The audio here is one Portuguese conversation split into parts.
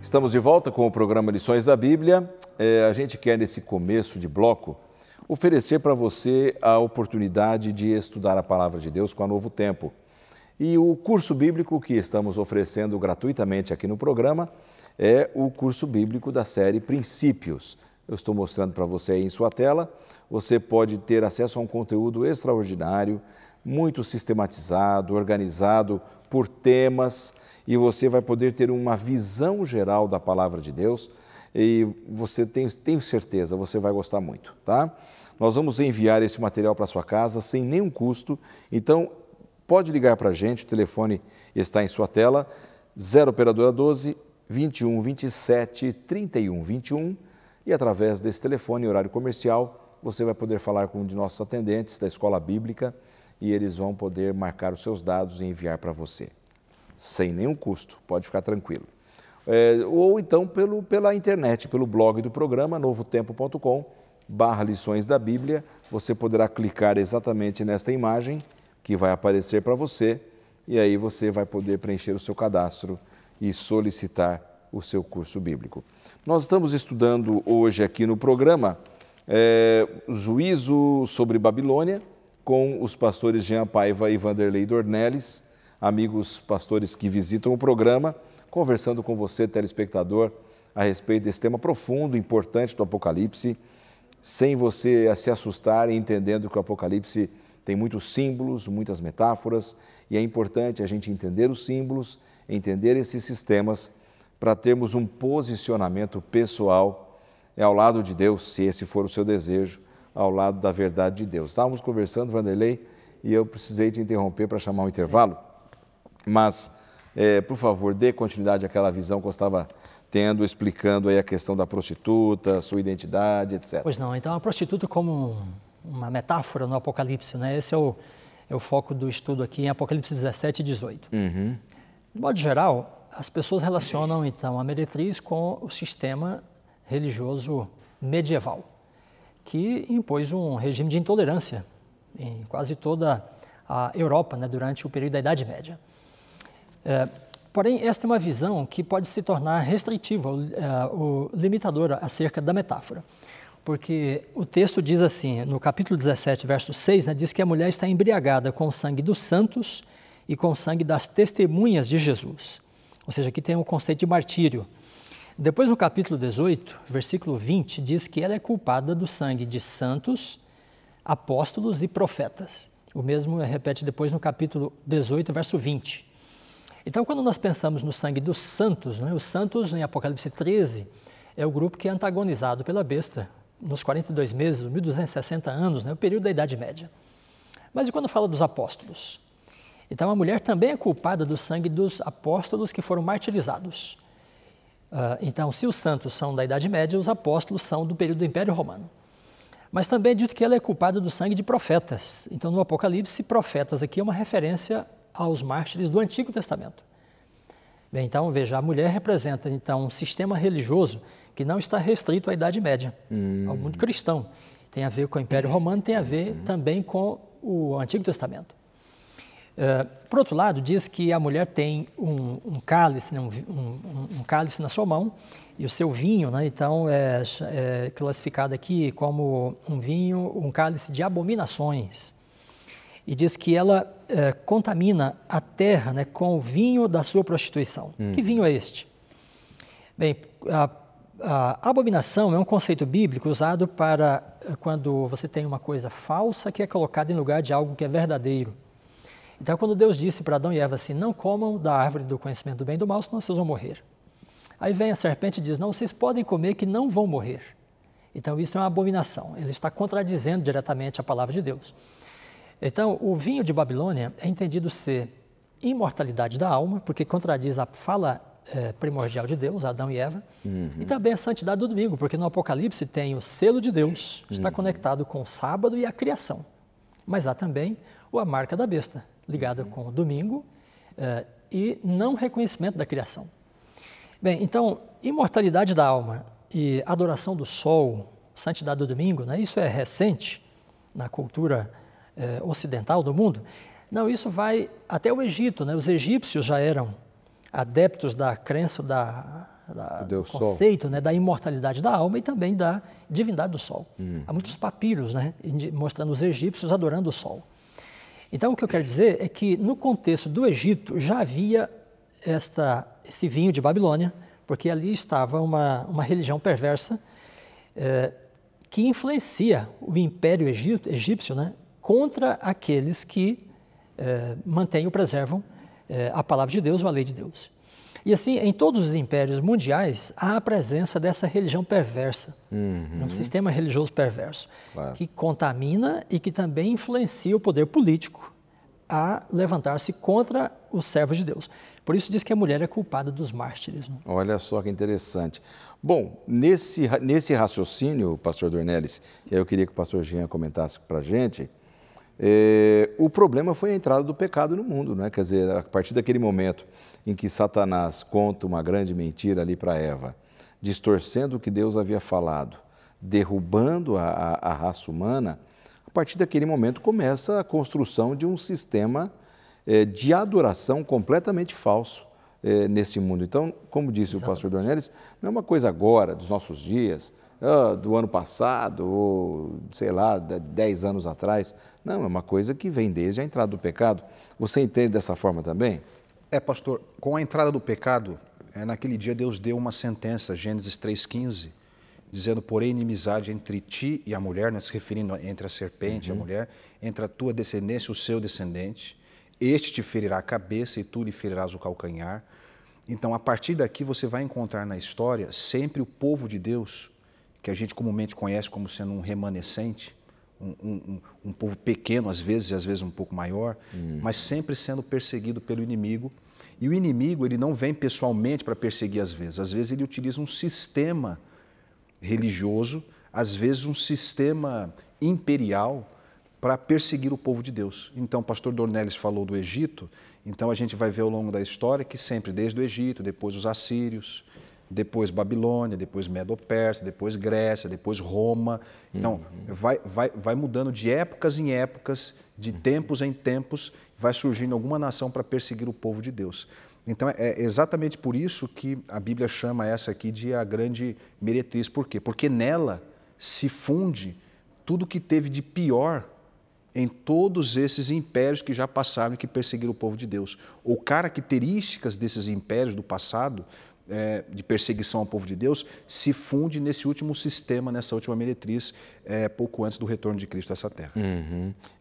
Estamos de volta com o programa Lições da Bíblia. A gente quer, nesse começo de bloco, oferecer para você a oportunidade de estudar a Palavra de Deus com a Novo Tempo. E o curso bíblico que estamos oferecendo gratuitamente aqui no programa é o curso bíblico da série Princípios. Eu estou mostrando para você aí em sua tela. Você pode ter acesso a um conteúdo extraordinário, muito sistematizado, organizado por temas, e você vai poder ter uma visão geral da Palavra de Deus e você tenho certeza, você vai gostar muito, tá? Nós vamos enviar esse material para sua casa sem nenhum custo, então pode ligar para a gente, o telefone está em sua tela, 0 operadora 12 21 27 31 21, e através desse telefone, horário comercial, você vai poder falar com um de nossos atendentes da Escola Bíblica e eles vão poder marcar os seus dados e enviar para você. Sem nenhum custo, pode ficar tranquilo. Ou então pela internet, pelo blog do programa, novotempo.com/lições da Bíblia, você poderá clicar exatamente nesta imagem que vai aparecer para você e aí você vai poder preencher o seu cadastro e solicitar o seu curso bíblico. Nós estamos estudando hoje aqui no programa o Juízo sobre Babilônia com os pastores Jean Paiva e Vanderlei Dornelles, amigos pastores que visitam o programa, conversando com você, telespectador, a respeito desse tema profundo, importante do Apocalipse, sem você se assustar, entendendo que o Apocalipse tem muitos símbolos, muitas metáforas, e é importante a gente entender os símbolos, entender esses sistemas, para termos um posicionamento pessoal ao lado de Deus, se esse for o seu desejo, ao lado da verdade de Deus. Estávamos conversando, Vanderlei, e eu precisei te interromper para chamar um intervalo. Mas, por favor, dê continuidade àquela visão que eu estava tendo, explicando aí a questão da prostituta, sua identidade, etc. Pois não, então a prostituta como uma metáfora no Apocalipse, né? Esse é o foco do estudo aqui em Apocalipse 17 e 18. Uhum. De modo geral, as pessoas relacionam então a meretriz com o sistema religioso medieval, que impôs um regime de intolerância em quase toda a Europa, né, durante o período da Idade Média. Porém, esta é uma visão que pode se tornar restritiva ou limitadora acerca da metáfora, porque o texto diz assim, no capítulo 17, verso 6, né, diz que a mulher está embriagada com o sangue dos santos e com o sangue das testemunhas de Jesus. Ou seja, aqui tem um conceito de martírio. Depois, no capítulo 18, versículo 20, diz que ela é culpada do sangue de santos, apóstolos e profetas. O mesmo repete depois no capítulo 18, verso 20. Então, quando nós pensamos no sangue dos santos, né, os santos, em Apocalipse 13, é o grupo que é antagonizado pela besta nos 42 meses, 1260 anos, né, o período da Idade Média. Mas e quando fala dos apóstolos? Então, a mulher também é culpada do sangue dos apóstolos que foram martirizados. Então, se os santos são da Idade Média, os apóstolos são do período do Império Romano. Mas também é dito que ela é culpada do sangue de profetas. Então, no Apocalipse, profetas aqui é uma referência aos mártires do Antigo Testamento. Bem, então, veja, a mulher representa, então, um sistema religioso que não está restrito à Idade Média, ao mundo cristão. Tem a ver com o Império Romano, tem a ver também com o Antigo Testamento. Por outro lado, diz que a mulher tem um cálice, né, um cálice na sua mão, e o seu vinho, né, então, é classificado aqui como um vinho, um cálice de abominações. E diz que ela contamina a terra, né, com o vinho da sua prostituição. Que vinho é este? Bem, a abominação é um conceito bíblico usado para quando você tem uma coisa falsa que é colocada em lugar de algo que é verdadeiro. Então, quando Deus disse para Adão e Eva assim, não comam da árvore do conhecimento do bem e do mal, senão vocês vão morrer. Aí vem a serpente e diz, não, vocês podem comer que não vão morrer. Então, isso é uma abominação. Ele está contradizendo diretamente a palavra de Deus. Então, o vinho de Babilônia é entendido ser imortalidade da alma, porque contradiz a fala primordial de Deus, Adão e Eva, e também a santidade do domingo, porque no Apocalipse tem o selo de Deus, está conectado com o sábado e a criação. Mas há também a marca da besta, ligada com o domingo e não reconhecimento da criação. Bem, então, imortalidade da alma e adoração do sol, santidade do domingo, né, isso é recente na cultura ocidental do mundo. Não, isso vai até o Egito, né? Os egípcios já eram adeptos da crença do conceito, né, da imortalidade da alma e também da divindade do sol. Há muitos papiros, né, mostrando os egípcios adorando o sol. Então, o que eu quero dizer é que, no contexto do Egito, já havia esse vinho de Babilônia, porque ali estava uma religião perversa que influencia o império egípcio, né, contra aqueles que mantêm ou preservam a palavra de Deus ou a lei de Deus. E assim, em todos os impérios mundiais, há a presença dessa religião perversa, um sistema religioso perverso, que contamina e que também influencia o poder político a levantar-se contra os servos de Deus. Por isso diz que a mulher é culpada dos mártires. Né? Olha só que interessante. Bom, nesse raciocínio, pastor Dornelles, eu queria que o pastor Jean comentasse para a gente, o problema foi a entrada do pecado no mundo, né? Quer dizer, a partir daquele momento em que Satanás conta uma grande mentira ali para Eva, distorcendo o que Deus havia falado, derrubando a raça humana, a partir daquele momento começa a construção de um sistema de adoração completamente falso nesse mundo. Então, como disse o pastor Dornelles, não é uma coisa agora, dos nossos dias, do ano passado, ou sei lá, 10 anos atrás. Não, é uma coisa que vem desde a entrada do pecado. Você entende dessa forma também? Pastor, com a entrada do pecado, naquele dia Deus deu uma sentença, Gênesis 3,15, dizendo, porém, inimizade entre ti e a mulher, né, se referindo entre a serpente e a mulher, entre a tua descendência e o seu descendente, este te ferirá a cabeça e tu lhe ferirás o calcanhar. Então, a partir daqui, você vai encontrar na história sempre o povo de Deus, que a gente comumente conhece como sendo um remanescente, um povo pequeno às vezes, e às vezes um pouco maior, mas sempre sendo perseguido pelo inimigo. E o inimigo, ele não vem pessoalmente para perseguir às vezes ele utiliza um sistema religioso, às vezes um sistema imperial para perseguir o povo de Deus. Então, o pastor Dornelles falou do Egito, então a gente vai ver ao longo da história que sempre, desde o Egito, depois os assírios, depois Babilônia, depois Medo-Pérsia, depois Grécia, depois Roma. Então, vai mudando de épocas em épocas, de tempos em tempos, vai surgindo alguma nação para perseguir o povo de Deus. Então, é exatamente por isso que a Bíblia chama essa aqui de a grande meretriz. Por quê? Porque nela se funde tudo que teve de pior em todos esses impérios que já passaram e que perseguiram o povo de Deus. Ou características desses impérios do passado, de perseguição ao povo de Deus, se funde nesse último sistema, nessa última meretriz, pouco antes do retorno de Cristo a essa terra.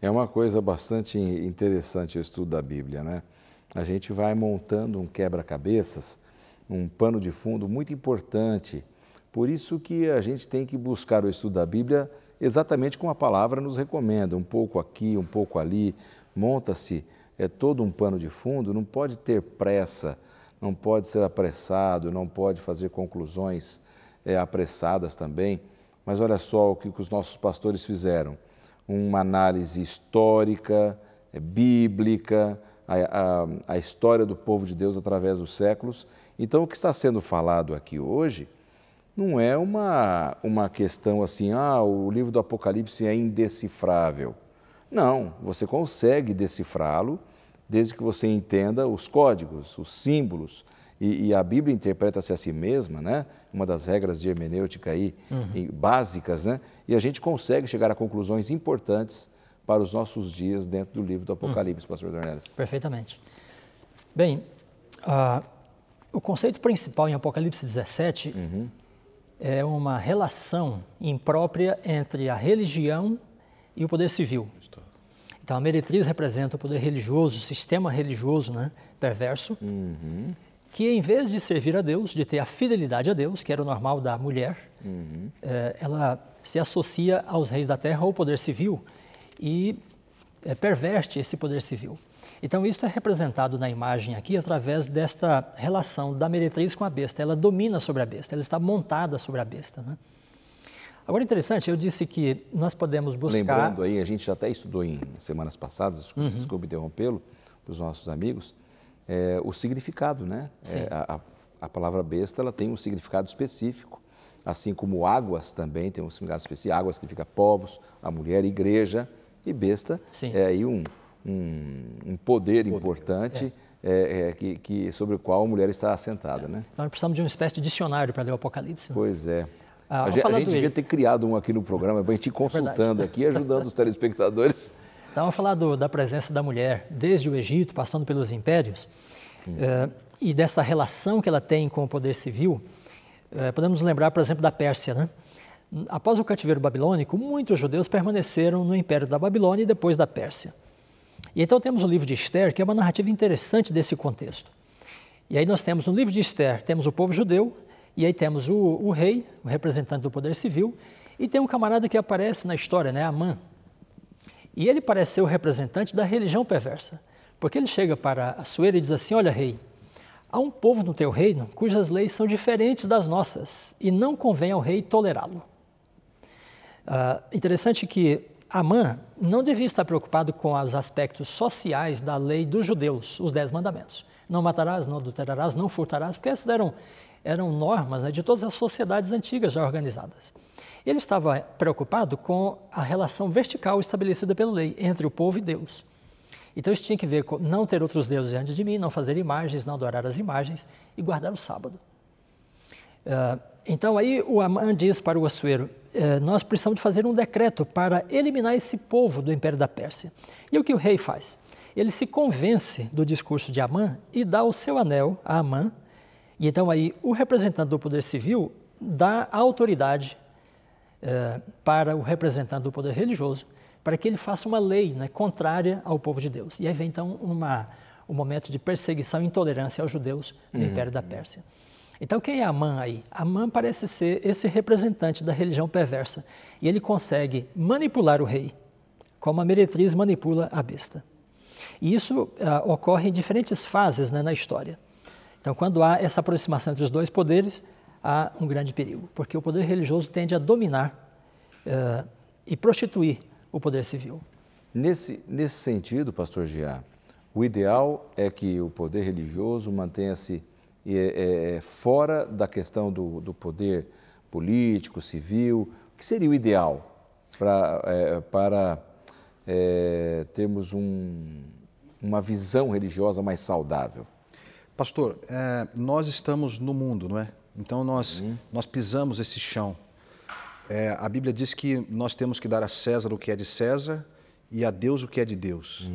É uma coisa bastante interessante o estudo da Bíblia, né? A gente vai montando um quebra-cabeças, um pano de fundo muito importante. Por isso que a gente tem que buscar o estudo da Bíblia exatamente como a palavra nos recomenda, um pouco aqui, um pouco ali, monta-se todo um pano de fundo, não pode ter pressa, não pode ser apressado, não pode fazer conclusões apressadas também. Mas olha só o que os nossos pastores fizeram, uma análise histórica, bíblica, a história do povo de Deus através dos séculos. Então, o que está sendo falado aqui hoje não é uma questão assim, o livro do Apocalipse é indecifrável. Não, você consegue decifrá-lo desde que você entenda os códigos, os símbolos, e a Bíblia interpreta-se a si mesma, né? Uma das regras de hermenêutica aí, básicas, né? E a gente consegue chegar a conclusões importantes para os nossos dias dentro do livro do Apocalipse, pastor Dornelles. Perfeitamente. Bem, o conceito principal em Apocalipse 17 é uma relação imprópria entre a religião e o poder civil. Então, a meretriz representa o poder religioso, o sistema religioso, né, perverso, que em vez de servir a Deus, de ter a fidelidade a Deus, que era o normal da mulher, ela se associa aos reis da terra ou poder civil e perverte esse poder civil. Então, isso é representado na imagem aqui através desta relação da meretriz com a besta. Ela domina sobre a besta, ela está montada sobre a besta, né? Agora, interessante, eu disse que nós podemos buscar... Lembrando aí, a gente já até estudou em semanas passadas, desculpe interrompê-lo, para os nossos amigos, o significado, né? A palavra besta, ela tem um significado específico, assim como águas também tem um significado específico. Água significa povos, a mulher, igreja, e besta é aí um poder importante sobre o qual a mulher está assentada, né? Então, nós precisamos de uma espécie de dicionário para ler o Apocalipse. Né? Pois é. A gente devia ter criado um aqui no programa, para a gente ir consultando aqui, ajudando os telespectadores. Então, vamos falar da presença da mulher desde o Egito, passando pelos impérios, e dessa relação que ela tem com o poder civil. Podemos lembrar, por exemplo, da Pérsia, né? Após o cativeiro babilônico, muitos judeus permaneceram no Império da Babilônia e depois da Pérsia. E então temos o livro de Esther, que é uma narrativa interessante desse contexto. E aí nós temos no livro de Esther, temos o povo judeu, e aí temos o rei, o representante do poder civil, e tem um camarada que aparece na história, né, Amã. E ele parece ser o representante da religião perversa, porque ele chega para Assuero e diz assim: olha, rei, há um povo no teu reino cujas leis são diferentes das nossas, e não convém ao rei tolerá-lo. Interessante que Amã não devia estar preocupado com os aspectos sociais da lei dos judeus, os 10 mandamentos. Não matarás, não adulterarás, não furtarás, porque essas eram normas, né, de todas as sociedades antigas já organizadas. Ele estava preocupado com a relação vertical estabelecida pela lei entre o povo e Deus. Então isso tinha que ver com não ter outros deuses diante de mim, não fazer imagens, não adorar as imagens e guardar o sábado. Então aí o Amã diz para o Assuero: nós precisamos de fazer um decreto para eliminar esse povo do Império da Pérsia. E o que o rei faz? Ele se convence do discurso de Amã e dá o seu anel a Amã. E então aí o representante do poder civil dá a autoridade para o representante do poder religioso, para que ele faça uma lei, né, contrária ao povo de Deus. E aí vem então um momento de perseguição e intolerância aos judeus no Império da Pérsia. Então quem é Amã aí? Amã parece ser esse representante da religião perversa. E ele consegue manipular o rei, como a meretriz manipula a besta. E isso ocorre em diferentes fases, né, na história. Então quando há essa aproximação entre os dois poderes, há um grande perigo, porque o poder religioso tende a dominar e prostituir o poder civil. Nesse sentido, pastor Jean, o ideal é que o poder religioso mantenha-se fora da questão do poder político, civil. O que seria o ideal para termos uma visão religiosa mais saudável? Pastor, nós estamos no mundo, não é? Então nós pisamos esse chão. A Bíblia diz que nós temos que dar a César o que é de César e a Deus o que é de Deus.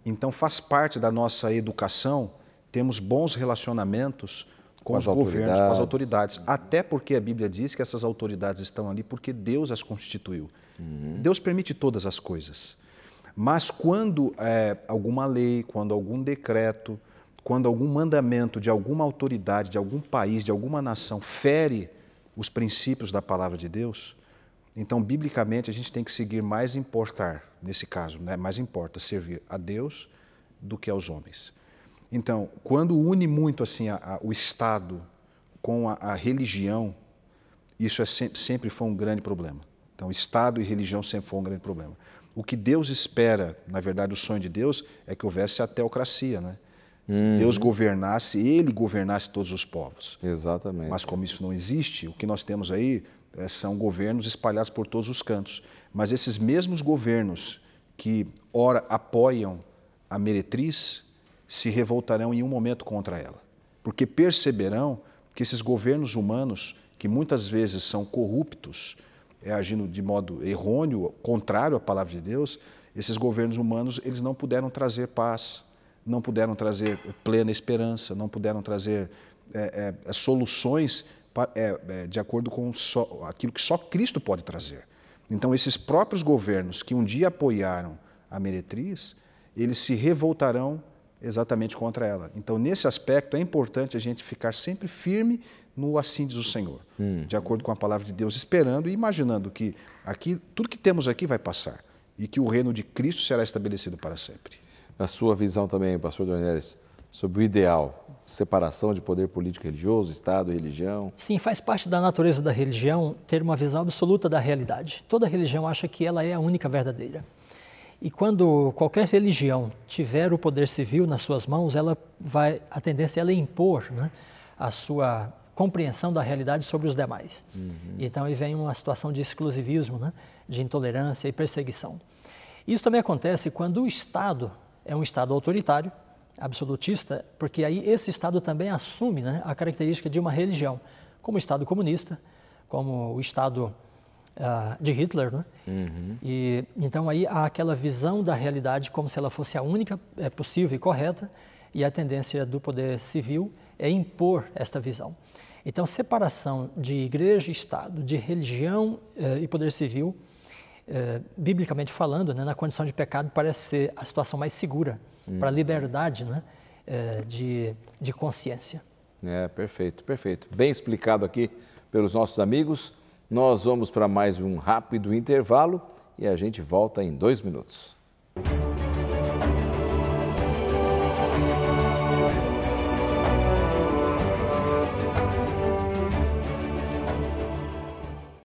Então faz parte da nossa educação termos bons relacionamentos com os governos, com as autoridades. Até porque a Bíblia diz que essas autoridades estão ali porque Deus as constituiu. Deus permite todas as coisas. Mas quando alguma lei, quando algum decreto, quando algum mandamento de alguma autoridade, de algum país, de alguma nação fere os princípios da palavra de Deus, então, biblicamente, a gente tem que seguir nesse caso, né? Mais importa servir a Deus do que aos homens. Então, quando une muito assim o Estado com a religião, isso sempre foi um grande problema. Então, Estado e religião sempre foi um grande problema. O que Deus espera, na verdade, o sonho de Deus é que houvesse a teocracia, né? Deus governasse, Ele governasse todos os povos. Exatamente. Mas como isso não existe, o que nós temos aí são governos espalhados por todos os cantos. Mas esses mesmos governos que, ora, apoiam a meretriz, se revoltarão em um momento contra ela. Porque perceberão que esses governos humanos, que muitas vezes são corruptos, agindo de modo errôneo, contrário à palavra de Deus, esses governos humanos, eles não puderam trazer paz, não puderam trazer plena esperança, não puderam trazer soluções de acordo com aquilo que só Cristo pode trazer. Então, esses próprios governos que um dia apoiaram a meretriz, eles se revoltarão exatamente contra ela. Então, nesse aspecto, é importante a gente ficar sempre firme no assim diz o Senhor, de acordo com a palavra de Deus, esperando e imaginando que tudo que temos aqui vai passar e que o reino de Cristo será estabelecido para sempre. A sua visão também, pastor Dornelles, sobre o ideal, separação de poder político e religioso, Estado e religião? Sim, faz parte da natureza da religião ter uma visão absoluta da realidade. Toda religião acha que ela é a única verdadeira. E quando qualquer religião tiver o poder civil nas suas mãos, a tendência é impor, né, a sua compreensão da realidade sobre os demais. Então aí vem uma situação de exclusivismo, né, de intolerância e perseguição. Isso também acontece quando o Estado é um Estado autoritário absolutista, porque aí esse Estado também assume, né, a característica de uma religião, como o Estado comunista, como o Estado de Hitler, né? E então aí há aquela visão da realidade como se ela fosse a única possível e correta, e a tendência do poder civil é impor esta visão. Então, separação de igreja e Estado, de religião e poder civil, biblicamente falando, né, na condição de pecado, parece ser a situação mais segura para a liberdade, né, de consciência. Perfeito, perfeito. Bem explicado aqui pelos nossos amigos. Nós vamos para mais um rápido intervalo e a gente volta em 2 minutos.